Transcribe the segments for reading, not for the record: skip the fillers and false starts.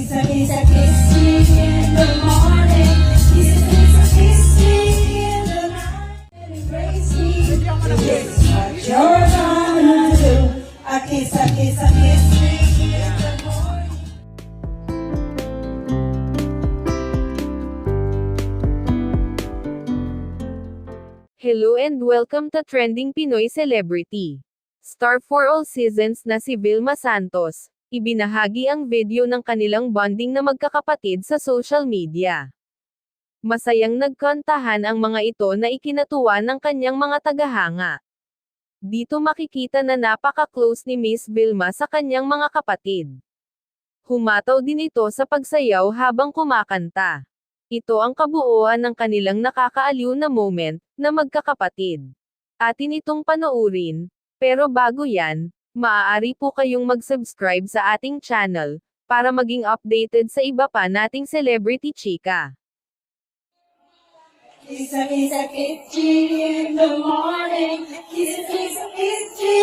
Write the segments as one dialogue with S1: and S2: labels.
S1: kiss a kiss a kiss me in the morning. Kiss a kiss a kiss me in the night. And embrace me. It's what you're gonna do. A kiss a kiss a kiss me in the morning.
S2: Hello and welcome to Trending Pinoy Celebrity. Star for all seasons na si Vilma Santos, ibinahagi ang video ng kanilang bonding na magkakapatid sa social media. Masayang nagkantahan ang mga ito na ikinatuwa ng kanyang mga tagahanga. Dito makikita na napaka-close ni Miss Vilma sa kanyang mga kapatid. Humataw din ito sa pagsayaw habang kumakanta. Ito ang kabuuan ng kanilang nakakaaliw na moment na magkakapatid. Atin itong panoorin, pero bago yan, maaari po kayong mag-subscribe sa ating channel, para maging updated sa iba pa nating celebrity chika.
S1: Kiss a kiss a kiss me in the morning. Kiss a kiss a kiss me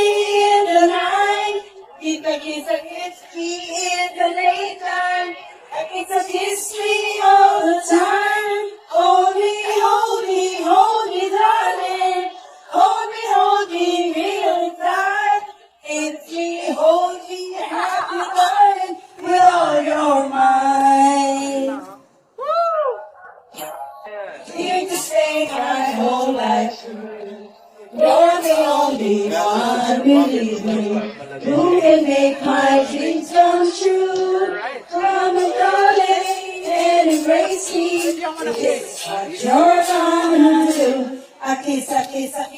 S1: in the night. Kiss a kiss a kiss me in the late night. A kiss a kiss me all the time. Hold me, hold me, hold me, darling. Hold me really tight. It's me, hold me, happy darling, with all your might. Here to stay my whole life through. You're the only one, believe me, who can make my dreams come true. Come and darling, and embrace me. It's what you're gonna do. A kiss me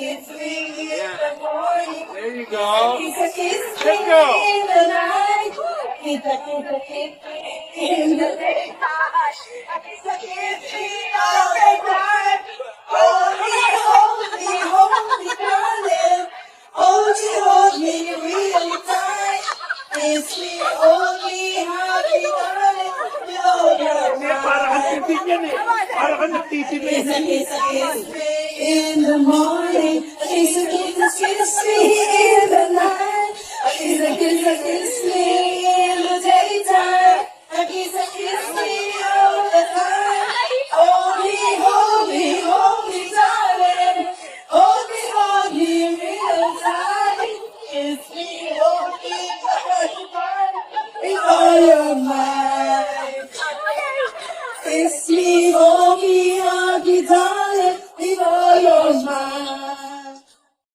S1: in the morning.
S3: There you go.
S1: Kiss a kiss me
S3: Let's go.
S1: in the night. Kiss a kiss me in the daytime. A kiss me all the time. Hold me, darling. Hold me really tight. Kiss me, hold me, happy darling. With all your
S3: Para kang
S1: might.
S3: titig yan eh. Para kang nagtitig
S1: Kiss me in the morning. Kiss me in the night.